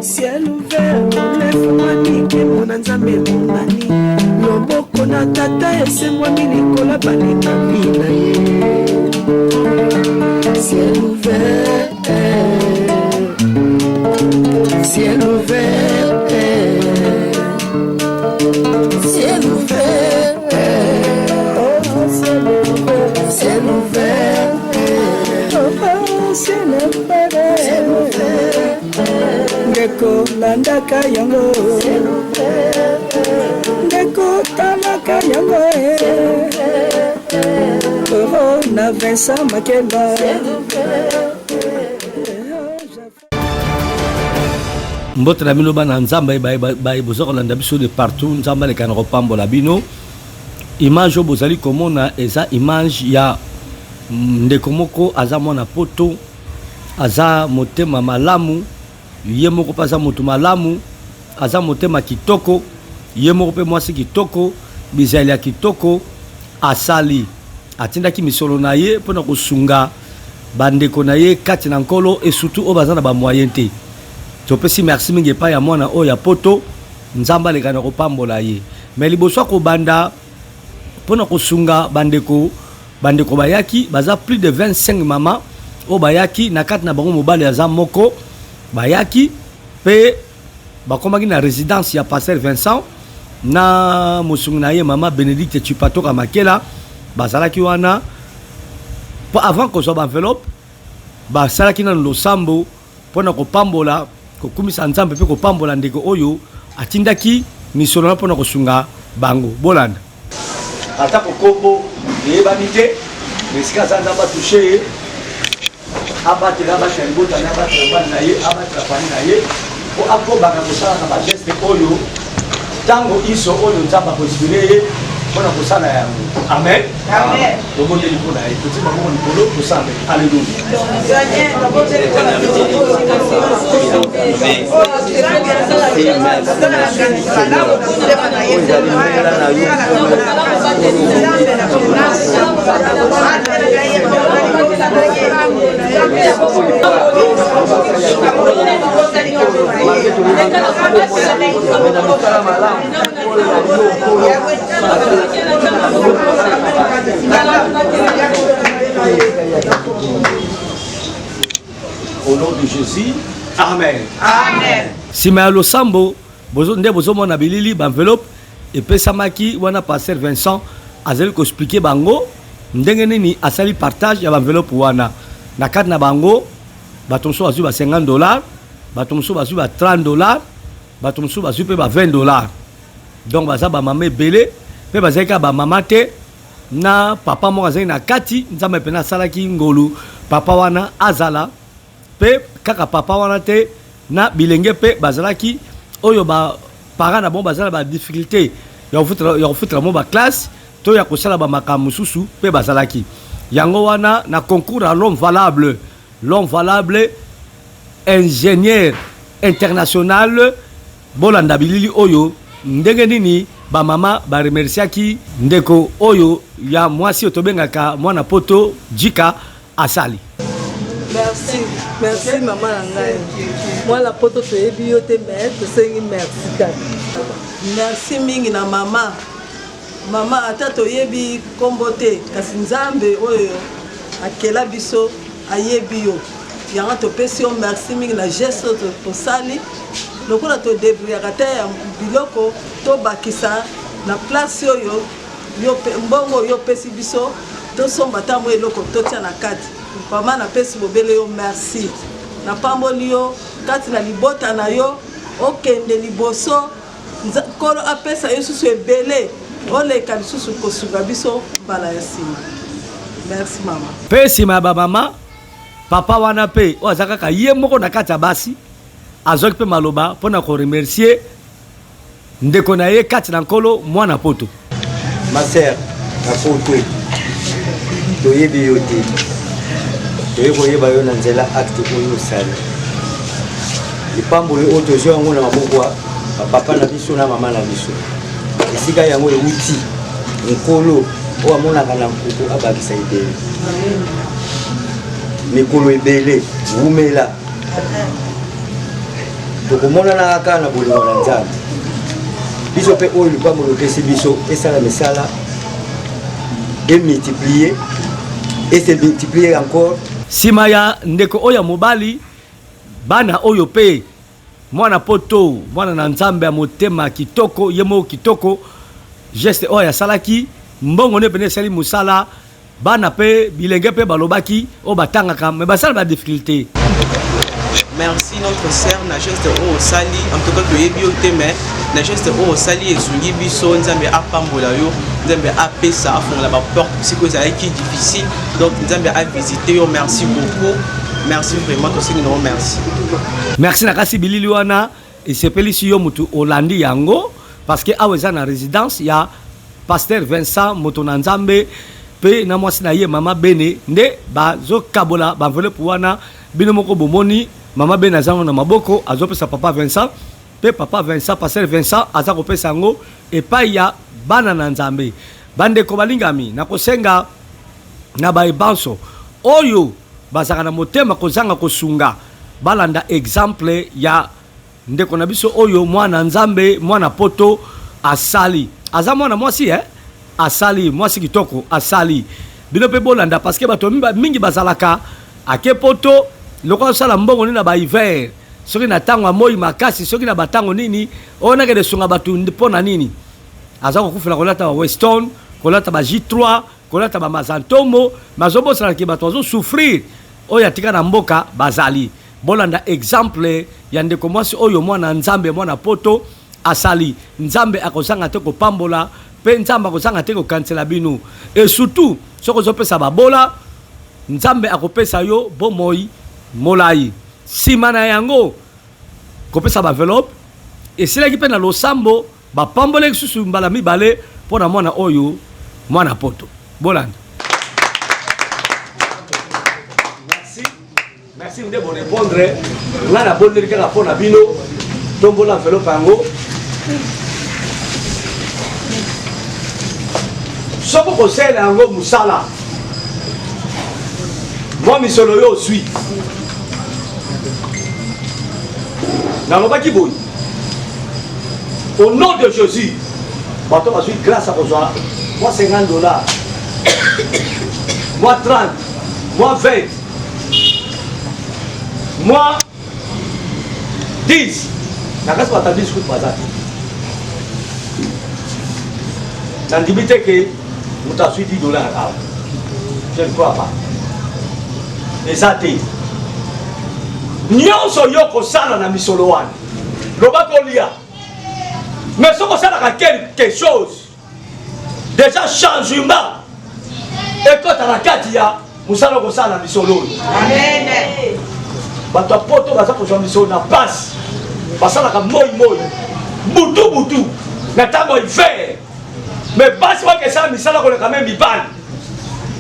Ciel ouvert, lève-moi nique mon anzambe monani. Loboko na tata ese moi milikola balinga mina ye. Ciel ouvert, ciel ouvert, ciel ouvert, ciel ouvert, ciel ouvert, ciel ouvert. Ndeko landaka yango, ndeko talaka yango, na Vincent Makeba. Mbote na bino bana nzamba ba bozo kolanda biso de partout nzamba le kan repambola bino image o bozali komona eza image ya ndeko moko aza mwana poto aza motema malamu ye moko pa aza moto malamu aza motema kitoko ye moko pe mwasi kitoko bizali ya kitoko asali atindaki misolo na ye mpona kosunga bandeko na ye kati na nkolo et surtout o baza na ba moyen te topesi merci mingi epai ya mwana oyo ya poto nzamba lekana kopambola ye mais liboso kobanda mpona kosunga bandeko bayaki baza plus de 25 mama o bayaki na kati na bango mobali aza moko bayaki pe bakomaki na résidence ya pasteur Vincent na mosungi na ye mama Bénédicte Chipatoka Makela bazalaki wana po avant kozwa ba enveloppe basalaki na losambo mpona kopambola kokumisa nzambe pe kopambola ndeko oyo atindaki misolo na mpona kosunga bango bolanda ata kokombo yebani te mesika aza nzambe atushe ye abatela abatela libota na abatela bana na ye abatela fani na ye po akobaka kosala na bageste oyo ntango iso oyo nzambe akoinspire ye mpona kosala yango amen tobondeli mpona ye toti bango likolo tosambe alleluya Au nom de Jésus, amen. Amen. Si ma losambo nde bozomona bilili ba enveloppe epesamaki wana pasteur Vincent azali ko expliquer bango ndenge nini asali partage ya ba enveloppe wana na kati na bango bato mosusu bazwi ba $50 bato mosusu bazwi ba $30 bato mosusu bazwi pe ba $20 donc baza ba mama ebele pe bazali ka ba mama te na papa moko azali na kati nzambe pena asalaki ngolu papa wana azala pe kaka papa wana te na bilenge pe bazalaki oyo ba parents na bon bazala ba difficulté ya kofutra mo ba classe to ya kosala ba makambo susu pe bazalaki yango wana na concours à l'homme valable ingénieur international bolanda bilili oyo ndenge nini ba mama ba remerciaki ndeko oyo ya mwasi otobengaka mwana poto jika asali. Merci maman nangai. Moi la poto toyebi yo te mais tosengi merci kaka. Merci mingi na mama. Mama ata toyebi kombo te kasi nzambe oyo akela biso ayebi yo. Yanga topesi yo merci mingi na geste tosali. Lokola to débrouillaka te ya biloko to bakisa na place oyo yo mbongo yo pesi biso to somba tambo eloko totia na kati. Pama na pesi bobele yo merci. Na pamboli yo kati na libota na yo okende liboso kolo apesa yo susu ebele oleka lisusu kosuka biso mbala ya nsima. Merci mama. Pesi ma ba mama papa wana pe o azaka ye moko na kati ya basi azoki pe maloba mpona ko remercier ndeko na ye kati na nkolo mwana poto. Ma sœur na poto toyebi yo te toyeba yo na nzela acte oyo osala lipamboli oyo tozwi yango na maboko ya papa na biso na mama na biso esika yango euti nkolo oyo amonaka na nkuku abakisa ebele mikolo ebele wumela tokomonana kaka na bolingo na Nzambe biso mpe oyo lipambo lopesi biso esala misala emultiplier et se multiplier encore. Sima ya ndeko oyo mobali bana oyo pe mwana poto mwana na Nzambe ya motema kitoko yemo kitoko geste oyo ya salaki mbongo ne pene sali musala bana pe bilenge pe balobaki o batangaka mais basala ba difficulté. Merci notre sœur na geste o sali en tout cas to yebi o teme na geste o sali ezungi biso Nzambe apambola yo Nzambe apesa afongola ba porte psycho ça qui difficile donc Nzambe a visité yo merci beaucoup merci vraiment to sini no merci merci na kasi bilili wana et sepeli si yo mutu Olandi yango parce que aweza na résidence ya pasteur Vincent Motona Nzambe pe na mwasi na ye mama Bene nde bazo kabola ba enveloppe wana bino moko bomoni mama Bene azango na maboko azopesa papa Vincent pe papa Vincent pasteur Vincent aza kopesa ngo epai ya bana na Nzambe bande ko balingami na kosenga na ba ebanso oyo bazaka na motema kozanga kosunga balanda exemple ya ndeko na biso oyo mwana Nzambe mwana poto asali aza mwana mwasi asali mwasi kitoko asali bino pe bolanda parce que bato mingi bazalaka ake poto loko sala mbongo ni na ba hiver soki na tango moyi makasi soki na batango nini ona ke de sunga batu ndipona nini aza kokufela kolata ba Weston kolata ba J3 kolata ba Mazantomo mazobo sala ke bato zo souffrir oya tika na mboka bazali bolanda exemple ya ndeko mwasi oyo mwana Nzambe mwana poto asali Nzambe akozanga te kopambola pe Nzambe akozanga te kokansela bino et surtout soko zopesa babola Nzambe akopesa yo bomoi molai sima na yango kopesa ba enveloppe et sila ki pe na losambo ba pambole susu mbala mibale pona mwana oyo mwana poto bolanda. Merci de vous répondre. Là, la bonne idée pour la bino, tombe l'enveloppe en haut. Ce que vous savez, en haut, Moussala. Moi, je suis. Dans le bas qui bouille. Au nom de Jésus, bateau va suivre grâce à vos soins. Moi, $50. Moi, 30. Moi, 20. Moi, 10. Je ne sais pas si vous avez dit que vous avez $10. Je ne crois pas. Et ça, c'est. Nous sommes dans misolo wana. Lobakolia. Mais si vous avez quelque chose, déjà changement, et quand on a katia, nous allons dans misolo. Amen. Bato poto baza kozwa miso na passe basalaka moi butu na tango hiver mais passe wa ke sa misala koleka même mibali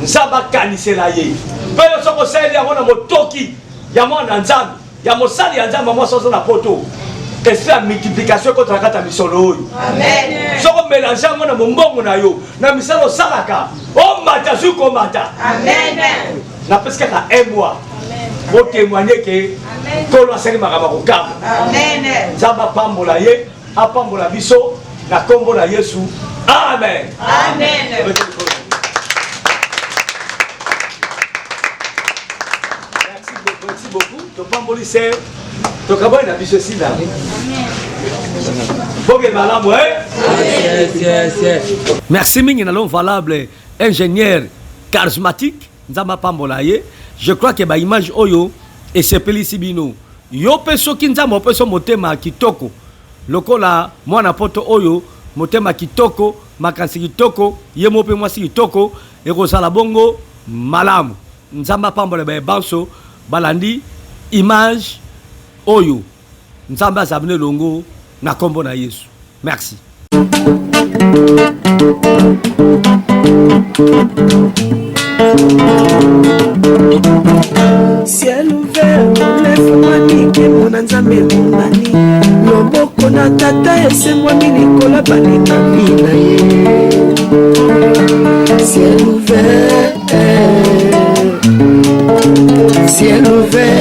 Nzamba kanisela ye pe yo soko seli yango na motoki ya mwana Nzambe ya mosali ya Nzambe mwa soso na poto esprit ya multiplication contre kata misolo oyo amen soko mélanger yango na mombongo na yo na misalo salaka o mata zuko mata amen na peska ka emwa pour témoigner que tout le Seigneur m'a raconté. Amen. Zamba pambola ye, apambola biso, na kombola Yesu. Amen. Amen. Merci beaucoup. To pamboli c'est to kabo na biso si là. Merci mingi na l'homme valable, ingénieur charismatique, Nzamba pambola ye. Je crois que ba image oyo et c'est pelisi bino yo peso kinzamba peso motema kitoko lokola mwana poto oyo motema kitoko makansi kitoko ye mope mwasi kitoko e kozala bongo malamu Nzamba pambola ba banso balandi image oyo Nzamba azabne longo na kombo na Yesu. Merci. Ciel ouvert, lève-moi nike mona Nzambe monani loboko na tata ese mwami likola balinga mina ye ciel ouvert, ciel ouvert.